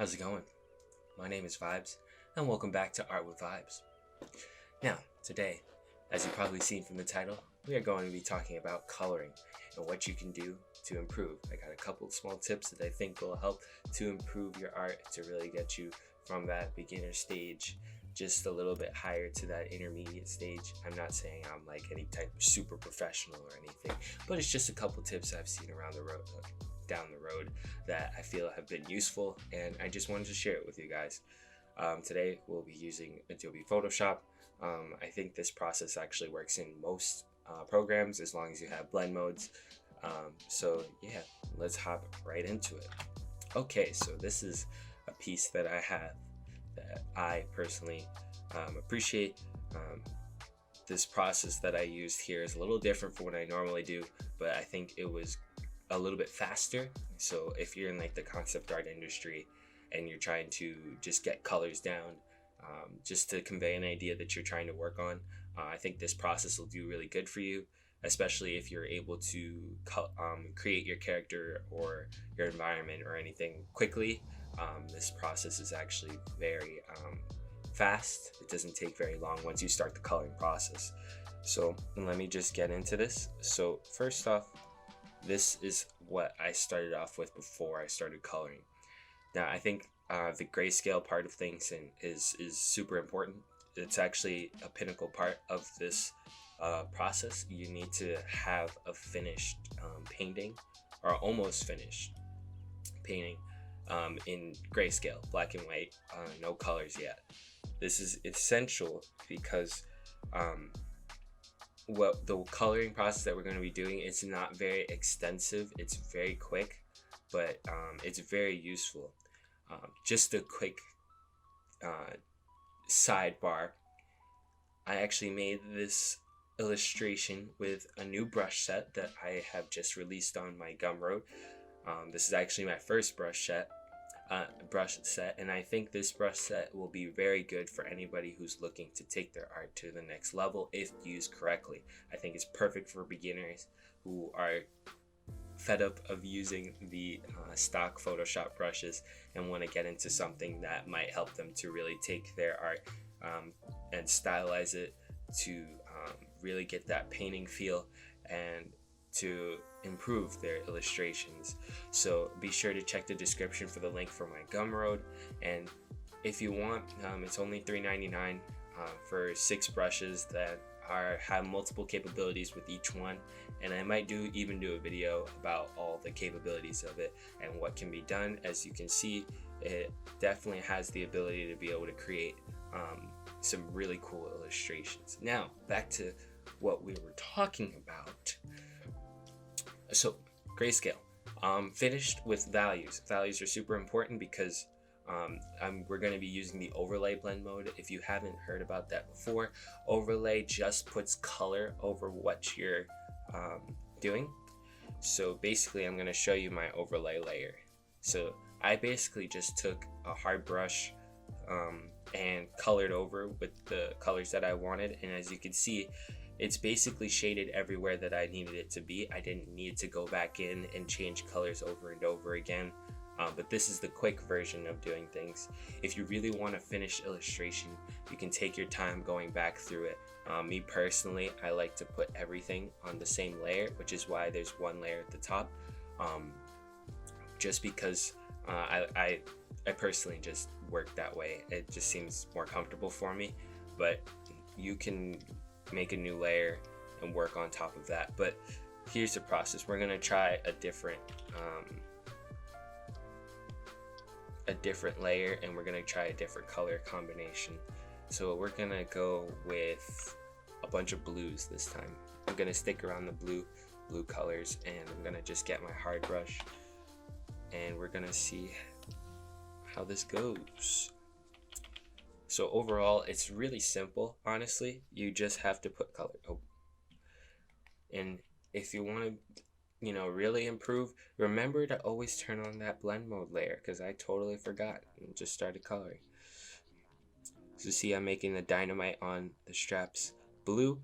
How's it going? My name is Vibes, and welcome back to Art with Vibes. Now, today, as you've probably seen from the title, we are going to be talking about coloring and what you can do to improve. I got a couple of small tips that I think will help to improve your art to really get you from that beginner stage just a little bit higher to that intermediate stage. I'm not saying I'm like any type of super professional or anything, but it's just a couple tips I've seen around the road, down the road, that I feel have been useful, and I just wanted to share it with you guys. Today we'll be using Adobe Photoshop. I think this process actually works in most programs as long as you have blend modes. So yeah, let's hop right into it. Okay, so this is a piece that I have that I personally appreciate. This process that I used here is a little different from what I normally do, but I think it was a little bit faster. So if you're in like the concept art industry and you're trying to just get colors down, just to convey an idea that you're trying to work on, I think this process will do really good for you, especially if you're able to create your character or your environment or anything quickly. This process is actually very fast. It doesn't take very long once you start the coloring process. So let me just get into this. So first off, this is what I started off with before I started coloring. Now I think the grayscale part of things is super important. It's actually a pinnacle part of this process. You need to have a finished painting or almost finished painting in grayscale, black and white, no colors yet. This is essential because what the coloring process that we're going to be doing, it's not very extensive, it's very quick, but it's very useful. Just a quick sidebar, I actually made this illustration with a new brush set that I have just released on my Gumroad. This is actually my first brush set, and I think this brush set will be very good for anybody who's looking to take their art to the next level if used correctly. I think it's perfect for beginners who are fed up of using the stock Photoshop brushes and want to get into something that might help them to really take their art and stylize it to really get that painting feel and to improve their illustrations. So be sure to check the description for the link for my Gumroad, and if you want, it's only $3.99 for 6 brushes that have multiple capabilities with each one, and I might even do a video about all the capabilities of it and what can be done. As you can see, it definitely has the ability to be able to create some really cool illustrations. Now back to what we were talking about. So grayscale, finished with values. Values are super important because we're going to be using the overlay blend mode. If you haven't heard about that before, overlay just puts color over what you're doing. So basically I'm going to show you my overlay layer. So I basically just took a hard brush and colored over with the colors that I wanted, and as you can see, it's basically shaded everywhere that I needed it to be. I didn't need to go back in and change colors over and over again. But this is the quick version of doing things. If you really want a finished illustration, you can take your time going back through it. Me personally, I like to put everything on the same layer, which is why there's one layer at the top. Just because I personally just work that way. It just seems more comfortable for me. But you can make a new layer and work on top of that. But here's the process. We're gonna try a different layer, and we're gonna try a different color combination. So we're gonna go with a bunch of blues this time. I'm gonna stick around the blue colors, and I'm gonna just get my hard brush, and we're gonna see how this goes. So overall, it's really simple, honestly. You just have to put color. And if you want to, really improve, remember to always turn on that blend mode layer, because I totally forgot and just started coloring. So see, I'm making the dynamite on the straps blue.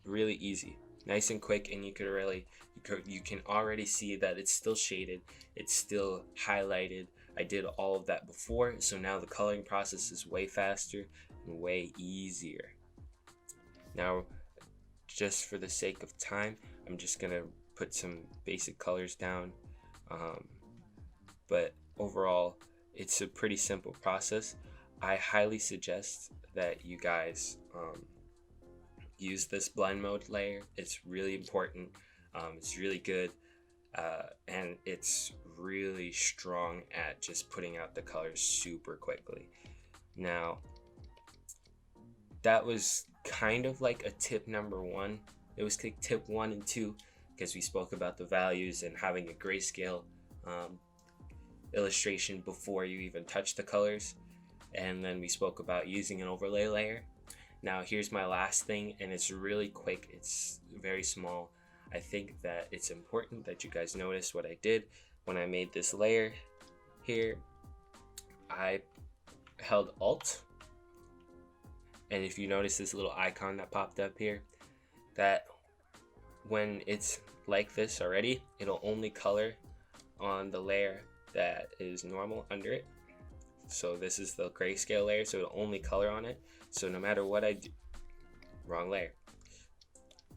Really easy, nice and quick, and you can already see that it's still shaded, it's still highlighted. I did all of that before, so now the coloring process is way faster and way easier. Now, just for the sake of time, I'm just gonna put some basic colors down, but overall it's a pretty simple process. I highly suggest that you guys use this blend mode layer. It's really important. It's really good, and it's really strong at just putting out the colors super quickly. Now, that was kind of like a tip number one. It was like tip 1 and 2, because we spoke about the values and having a grayscale illustration before you even touch the colors, and then we spoke about using an overlay layer. Now here's my last thing, and it's really quick, it's very small. I think that it's important that you guys notice what I did when I made this layer here. I held Alt, and if you notice this little icon that popped up here, that when it's like this already, it'll only color on the layer that is normal under it. So this is the grayscale layer, so it'll only color on it. So no matter what I do, wrong layer.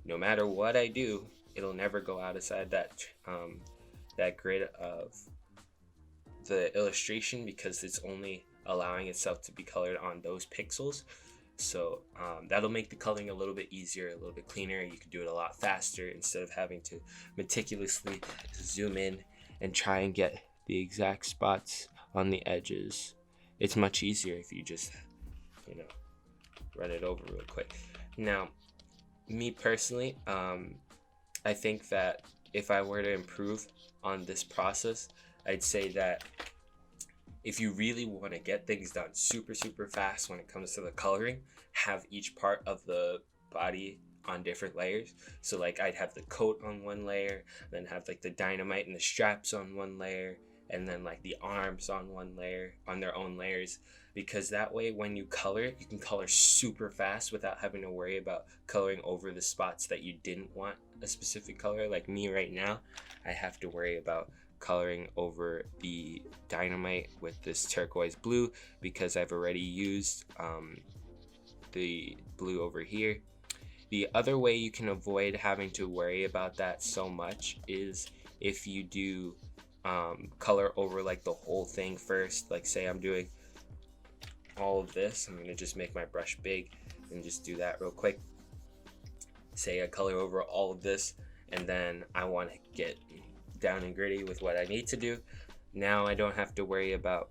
No matter what I do, it'll never go outside that grid of the illustration, because it's only allowing itself to be colored on those pixels. So that'll make the coloring a little bit easier, a little bit cleaner. You can do it a lot faster instead of having to meticulously zoom in and try and get the exact spots on the edges. It's much easier if you just, run it over real quick. Now, me personally, I think that if I were to improve on this process, I'd say that if you really want to get things done super fast when it comes to the coloring, have each part of the body on different layers. So like I'd have the coat on one layer, then have like the dynamite and the straps on one layer, and then like the arms on one layer, on their own layers, because that way when you color, you can color super fast without having to worry about coloring over the spots that you didn't want a specific color. Like me right now, I have to worry about coloring over the dynamite with this turquoise blue because I've already used the blue over here. The other way you can avoid having to worry about that so much is if you do color over like the whole thing first. Like say I'm doing all of this, I'm gonna just make my brush big and just do that real quick. Say I color over all of this, and then I want to get down and gritty with what I need to do. Now I don't have to worry about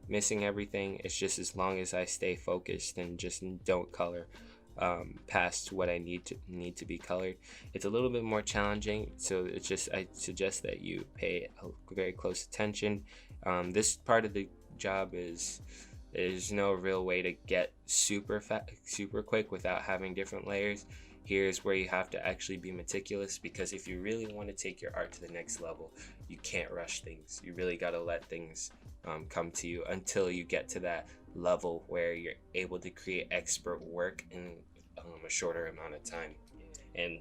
missing everything. It's just as long as I stay focused and just don't color past what I need to be colored. It's a little bit more challenging, so it's just, I suggest that you pay very close attention. This part of the job is there's no real way to get super quick without having different layers. Here's where you have to actually be meticulous, because if you really want to take your art to the next level, you can't rush things. You really got to let things come to you until you get to that level where you're able to create expert work in a shorter amount of time. And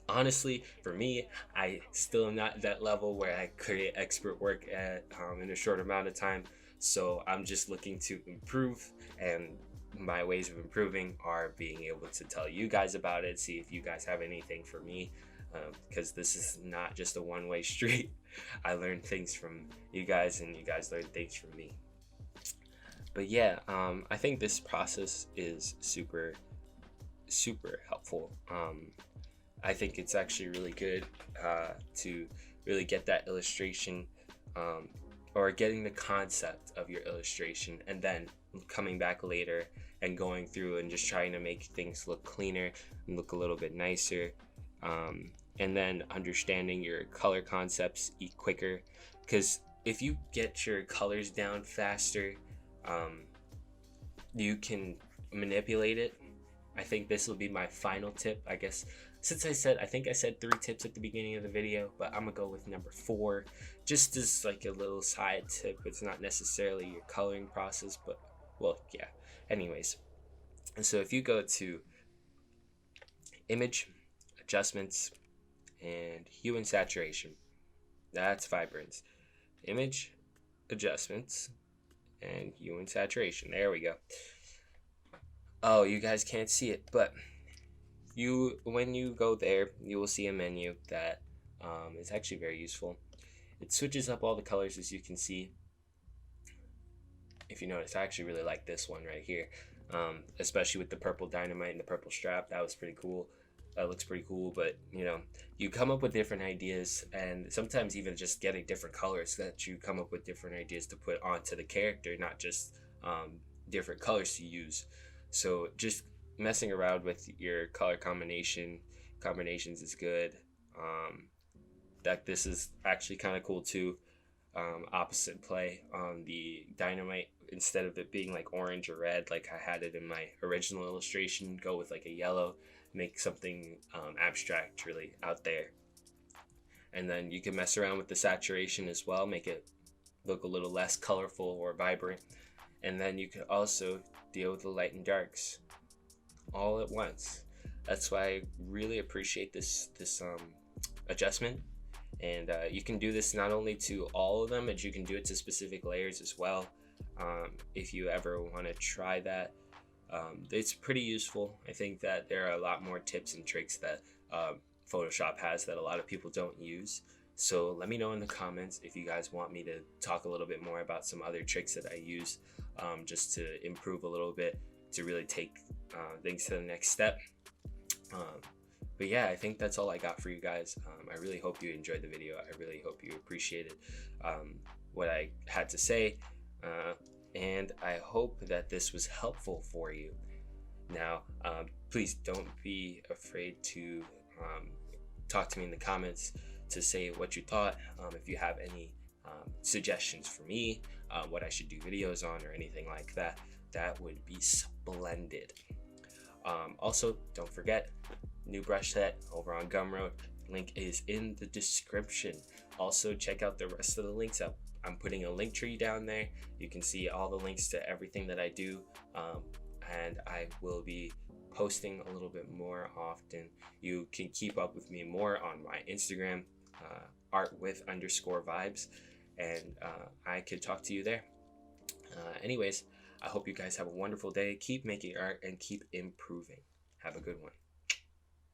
honestly, for me, I still am not at that level where I create expert work at in a short amount of time. So I'm just looking to improve, and my ways of improving are being able to tell you guys about it, see if you guys have anything for me, because this is not just a one-way street. I learn things from you guys, and you guys learn things from me. But yeah, I think this process is super helpful. I think it's actually really good to really get that illustration, or getting the concept of your illustration, and then coming back later and going through and just trying to make things look cleaner and look a little bit nicer, and then understanding your color concepts quicker, because if you get your colors down faster, you can manipulate it. I think this will be my final tip, I guess. Since I think I said 3 tips at the beginning of the video, but I'm gonna go with number 4, just as like a little side tip. It's not necessarily your coloring process, but well, yeah. Anyways, and so if you go to image, adjustments, and hue and saturation, that's vibrance. image adjustments, and hue and saturation. There we go. Oh, you guys can't see it, but when you go there, you will see a menu that is actually very useful. It switches up all the colors, as you can see. If you notice, I actually really like this one right here, especially with the purple dynamite and the purple strap. That was pretty cool. That looks pretty cool. But you come up with different ideas, and sometimes even just getting different colors, that you come up with different ideas to put onto the character, not just different colors to use. So just messing around with your color combinations is good. That this is actually kind of cool too. Opposite play on the dynamite, instead of it being like orange or red like I had it in my original illustration, go with like a yellow, make something abstract, really out there. And then you can mess around with the saturation as well, make it look a little less colorful or vibrant. And then you can also deal with the light and darks all at once. That's why I really appreciate this adjustment. And you can do this not only to all of them, but you can do it to specific layers as well. If you ever want to try that, it's pretty useful. I think that there are a lot more tips and tricks that Photoshop has that a lot of people don't use. So let me know in the comments if you guys want me to talk a little bit more about some other tricks that I use, just to improve a little bit, to really take things to the next step. But yeah, I think that's all I got for you guys. I really hope you enjoyed the video. I really hope you appreciated what I had to say. And I hope that this was helpful for you. Now, please don't be afraid to talk to me in the comments to say what you thought. If you have any suggestions for me, what I should do videos on or anything like that, that would be splendid. Also, don't forget, new brush set over on Gumroad. Link is in the description. Also, check out the rest of the links up. I'm putting a link tree down there. You can see all the links to everything that I do, and I will be posting a little bit more often. You can keep up with me more on my Instagram, artwith_vibes, and I could talk to you there. Anyways, I hope you guys have a wonderful day. Keep making art and keep improving. Have a good one.